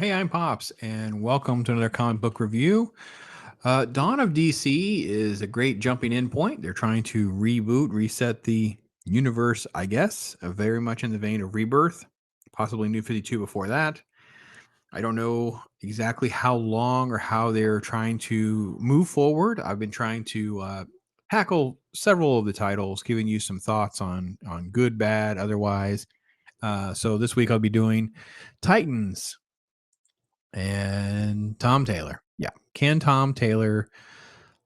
Hey, I'm Pops, and welcome to another comic book review. Dawn of DC is a great jumping in point. They're trying to reboot, reset the universe, I guess, very much in the vein of Rebirth, possibly New 52 before that. I don't know exactly how long or how they're trying to move forward. I've been trying to tackle several of the titles, giving you some thoughts on good, bad, otherwise. So this week I'll be doing Titans and Tom Taylor. Yeah. Can Tom Taylor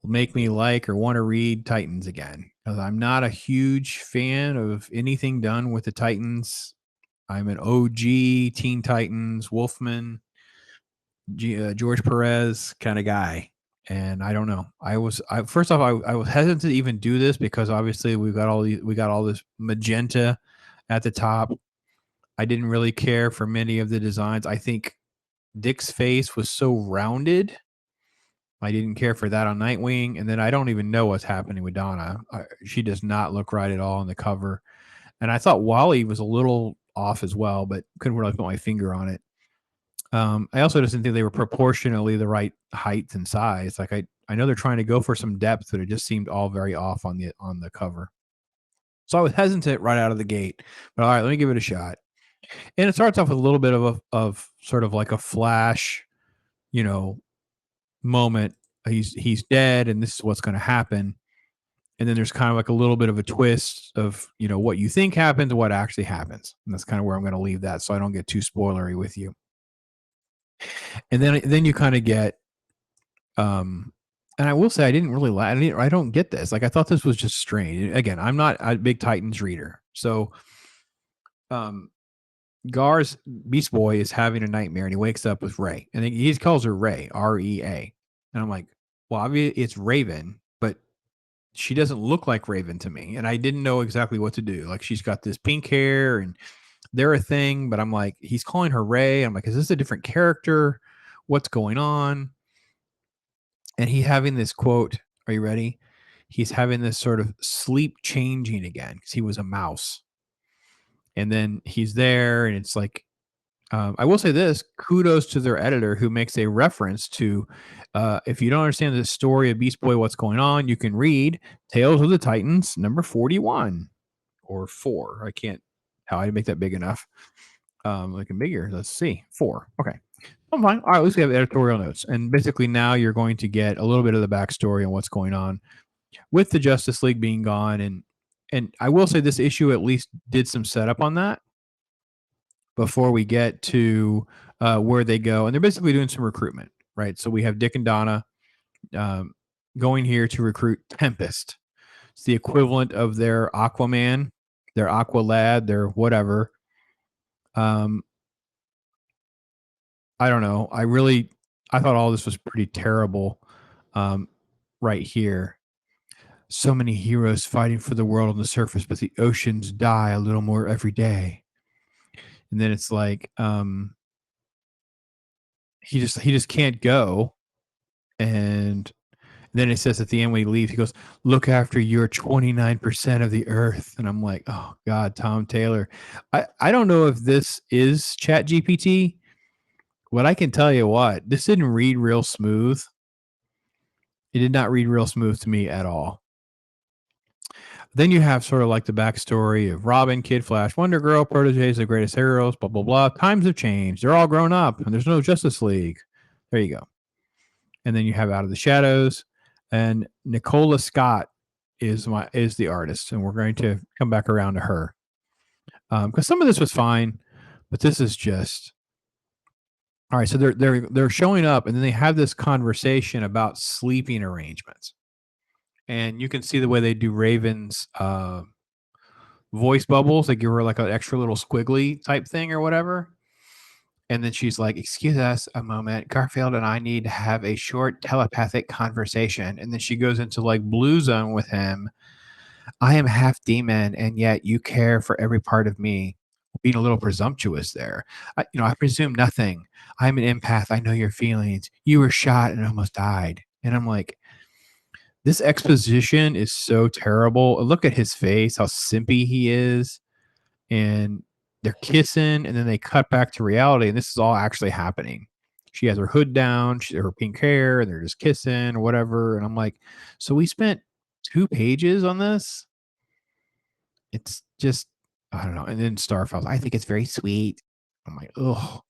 make me like or want to read Titans again? Because I'm not a huge fan of anything done with the Titans. I'm an OG Teen Titans, Wolfman, George Perez kind of guy. And I don't know. First off, I was hesitant to even do this because obviously we got all this magenta at the top. I didn't really care for many of the designs. I think Dick's face was so rounded. I didn't care for that on Nightwing. And then I don't even know what's happening with Donna. She does not look right at all on the cover. And I thought Wally was a little off as well, but couldn't really put my finger on it. I also just didn't think they were proportionally the right height and size. Like I know they're trying to go for some depth, but it just seemed all very off on the cover. So I was hesitant right out of the gate. But all right, let me give it a shot. And it starts off with a little bit of sort of like a flash, you know, moment. He's dead, and this is what's going to happen. And then there's kind of like a little bit of a twist of what you think happens and what actually happens, and that's kind of where I'm going to leave that, so I don't get too spoilery with you. And then you kind of get, and I will say I didn't really like. I don't get this. Like I thought this was just strange. Again, I'm not a big Titans reader, so Gar's Beast Boy is having a nightmare, and he wakes up with Ray, and he calls her Ray, Rea, and I'm like, well, obviously it's Raven, but she doesn't look like Raven to me, and I didn't know exactly what to do. Like she's got this pink hair, and they're a thing, but I'm like, he's calling her Ray. I'm like, is this a different character? What's going on? And he having this quote. Are you ready? He's having this sort of sleep changing again because he was a mouse, and then he's there, and it's like, I will say this: kudos to their editor who makes a reference to, if you don't understand the story of Beast Boy, what's going on, you can read Tales of the Titans, number 41 or 4. I can't how I make that big enough. Like a bigger. Let's see, 4. Okay, I'm fine. All right, at least we have editorial notes, and basically now you're going to get a little bit of the backstory on what's going on with the Justice League being gone, and I will say this issue at least did some setup on that before we get to where they go. And they're basically doing some recruitment, right? So we have Dick and Donna um, going here to recruit Tempest. It's the equivalent of their Aquaman, their Aqua Lad, their whatever. Um, I don't know. I thought all this was pretty terrible right here. So many heroes fighting for the world on the surface, but the oceans die a little more every day. And then it's like, he just can't go. And then it says at the end when he leaves, he goes, "Look after your 29% of the earth." And I'm like, oh God, Tom Taylor. I don't know if this is Chat GPT, but I can tell you what, this didn't read real smooth. It did not read real smooth to me at all. Then you have sort of like the backstory of Robin, Kid, Flash, Wonder Girl, proteges, the greatest heroes, blah, blah, blah. Times have changed. They're all grown up, and there's no Justice League. There you go. And then you have Out of the Shadows, and Nicola Scott is the artist, and we're going to come back around to her because some of this was fine, but this is just all right. So they're showing up, and then they have this conversation about sleeping arrangements, and you can see the way they do Raven's voice bubbles. They give her like an extra little squiggly type thing or whatever. And then she's like, "Excuse us a moment. Garfield and I need to have a short telepathic conversation." And then she goes into like Blue Zone with him. "I am half demon, and yet you care for every part of me." Being a little presumptuous there. I presume nothing. I'm an empath. I know your feelings. You were shot and almost died. And I'm like, this exposition is so terrible. Look at his face, how simpy he is. And they're kissing, and then they cut back to reality, and this is all actually happening. She has her hood down, her pink hair, and they're just kissing or whatever. And I'm like, so we spent 2 pages on this. It's just, I don't know. And then Starfiles, I think it's very sweet. I'm like, oh,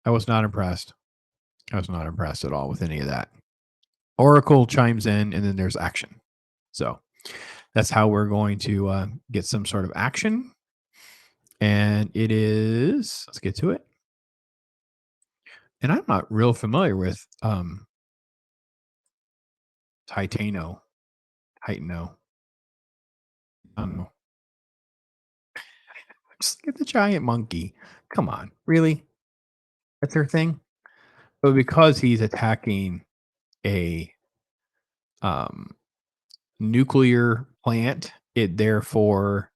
I was not impressed. I was not impressed at all with any of that. Oracle chimes in, and then there's action. So that's how we're going to get some sort of action. And it is, let's get to it. And I'm not real familiar with Titano. Titano. I don't know. Just get the giant monkey. Come on. Really? That's their thing? But because he's attacking a um nuclear plant, it therefore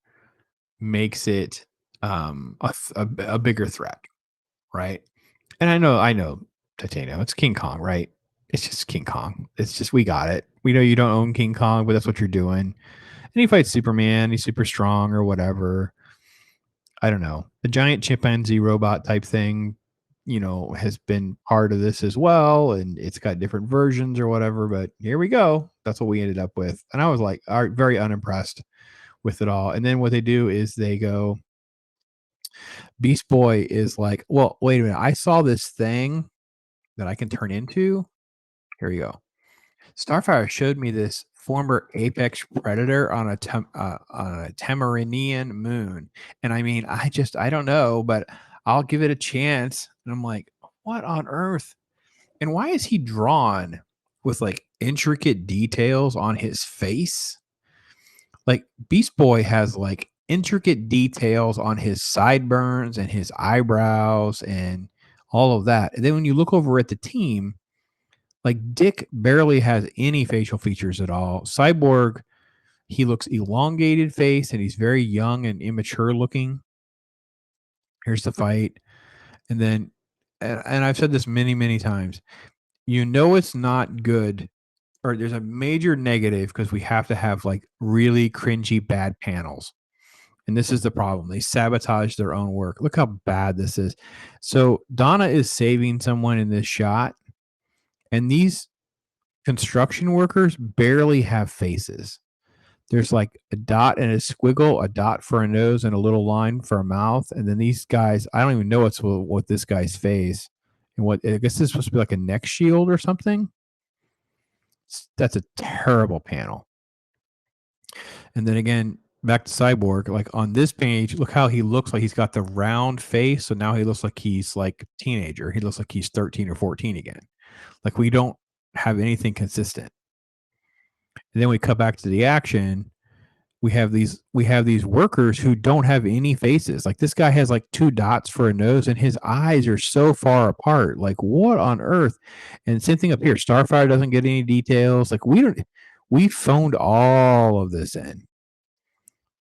makes it a bigger threat, right? And I know Titano. It's King Kong, right? It's just King Kong. It's just we got it. We know you don't own King Kong, but that's what you're doing. And he fights Superman. He's super strong or whatever. I don't know. The giant chimpanzee robot type thing, has been part of this as well, and it's got different versions or whatever. But here we go. That's what we ended up with, and I was like, very unimpressed with it all. And then what they do is they go, Beast Boy is like, well, wait a minute. I saw this thing that I can turn into. Here you go. Starfire showed me this former apex predator on a Tamarinian moon, and I mean, I don't know, but I'll give it a chance. And I'm like, what on earth? And why is he drawn with like intricate details on his face? Like Beast Boy has like intricate details on his sideburns and his eyebrows and all of that. And then when you look over at the team, like Dick barely has any facial features at all. Cyborg, he looks elongated face and he's very young and immature looking. Here's the fight. And then, and I've said this many, many times, it's not good, or there's a major negative because we have to have like really cringy bad panels. And this is the problem. They sabotage their own work. Look how bad this is. So Donna is saving someone in this shot, and these construction workers barely have faces. There's like a dot and a squiggle, a dot for a nose, and a little line for a mouth. And then these guys, I don't even know what this guy's face. And what I guess this is supposed to be like a neck shield or something. That's a terrible panel. And then again, back to Cyborg, like on this page, look how he looks like he's got the round face. So now he looks like he's like a teenager. He looks like he's 13 or 14 again. Like we don't have anything consistent. And then we cut back to the action. We have these workers who don't have any faces. Like this guy has like 2 dots for a nose and his eyes are so far apart. Like what on earth? And same thing up here. Starfire doesn't get any details. Like we phoned all of this in.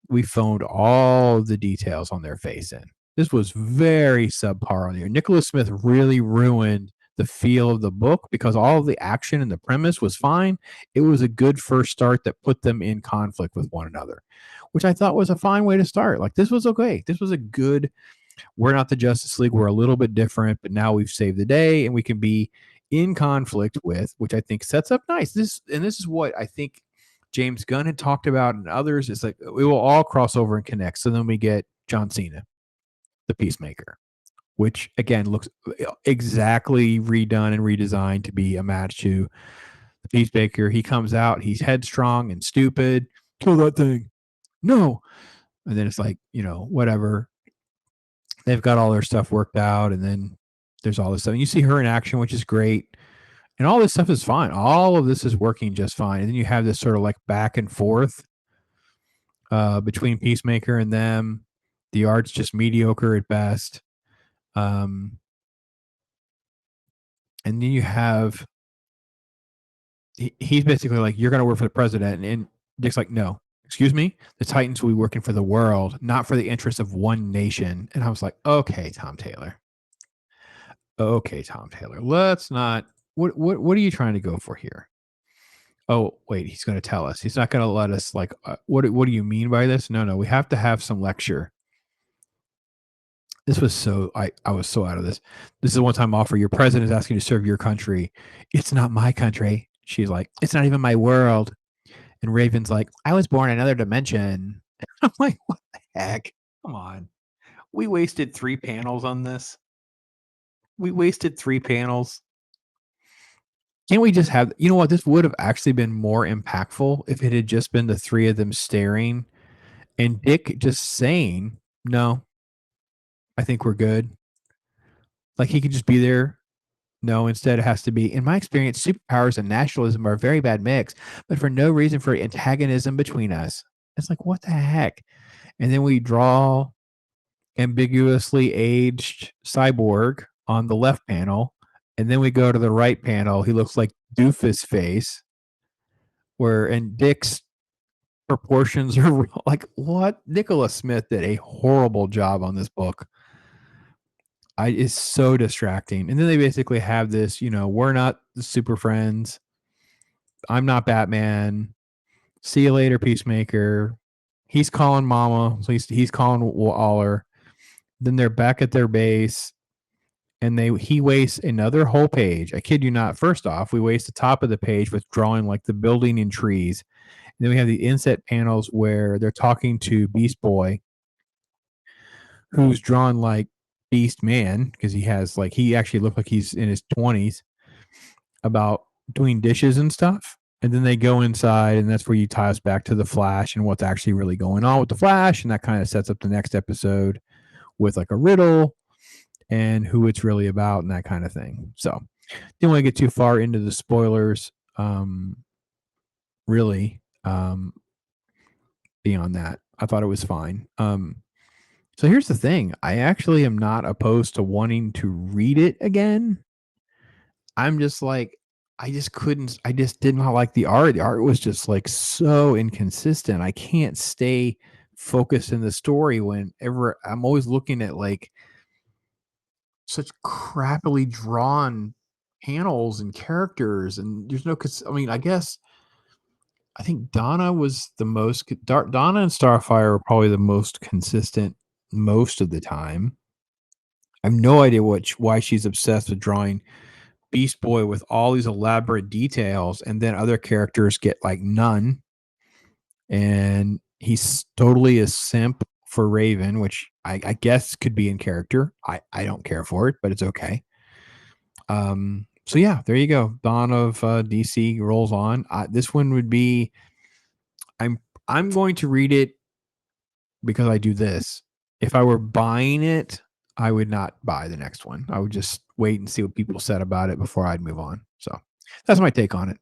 We phoned all of the details on their face in. This was very subpar on here. Nicola Smith really ruined the feel of the book because all of the action and the premise was fine. It was a good first start that put them in conflict with one another, which I thought was a fine way to start. Like this was okay. This was a good, we're not the Justice League. We're a little bit different, but now we've saved the day and we can be in conflict with, which I think sets up nice. This is what I think James Gunn had talked about and others. It's like we will all cross over and connect. So then we get John Cena, the Peacemaker, which again looks exactly redone and redesigned to be a match to the Peacemaker. He comes out, he's headstrong and stupid. Kill that thing. No. And then it's like, whatever. They've got all their stuff worked out, and then there's all this stuff. And you see her in action, which is great. And all this stuff is fine. All of this is working just fine. And then you have this sort of like back and forth between Peacemaker and them. The art's just mediocre at best. And then you have, he's basically like, you're going to work for the president. And Dick's like, no, excuse me. The Titans will be working for the world, not for the interests of one nation. And I was like, okay, Tom Taylor. Let's not, what are you trying to go for here? Oh, wait, he's going to tell us. He's not going to let us like, what do you mean by this? No, we have to have some lecture. This was so I was so out of this. This is a one-time offer. Your president is asking you to serve your country. It's not my country. She's like, it's not even my world. And Raven's like, I was born in another dimension. I'm like, what the heck? Come on. We wasted 3 panels on this. We wasted 3 panels. Can't we just have, you know what? This would have actually been more impactful if it had just been the 3 of them staring and Dick just saying, no, I think we're good. Like he could just be there. No, instead it has to be, in my experience, superpowers and nationalism are a very bad mix, but for no reason for antagonism between us. It's like, what the heck? And then we draw ambiguously aged cyborg on the left panel. And then we go to the right panel. He looks like Doofus face, where and Dick's proportions are like what? Nicola Smith did a horrible job on this book. It's so distracting. And then they basically have this, we're not the super friends. I'm not Batman. See you later, Peacemaker. He's calling Mama. So he's calling Waller. Then they're back at their base, and he wastes another whole page. I kid you not. First off, we waste the top of the page with drawing like the building and trees. And then we have the inset panels where they're talking to Beast Boy, who's drawn like Beast Man because he actually looked like he's in his 20s, about doing dishes and stuff. And then they go inside, and that's where you tie us back to the Flash and what's actually really going on with the Flash. And that kind of sets up the next episode with like a riddle and who it's really about and that kind of thing. So didn't want to get too far into the spoilers, really. Beyond that, I thought it was fine. So here's the thing. I actually am not opposed to wanting to read it again. I'm just like, I just did not like the art. The art was just like so inconsistent. I can't stay focused in the story whenever I'm always looking at like such crappily drawn panels and characters. And there's no, I mean, I think Donna was the most, Donna and Starfire were probably the most consistent most of the time. I have no idea why she's obsessed with drawing Beast Boy with all these elaborate details, and then other characters get like none. And he's totally a simp for Raven, which I guess could be in character. I don't care for it, but it's okay. So yeah, there you go. Dawn of DC rolls on. This one would be. I'm I'm going to read it because I do this. If I were buying it, I would not buy the next one. I would just wait and see what people said about it before I'd move on. So that's my take on it.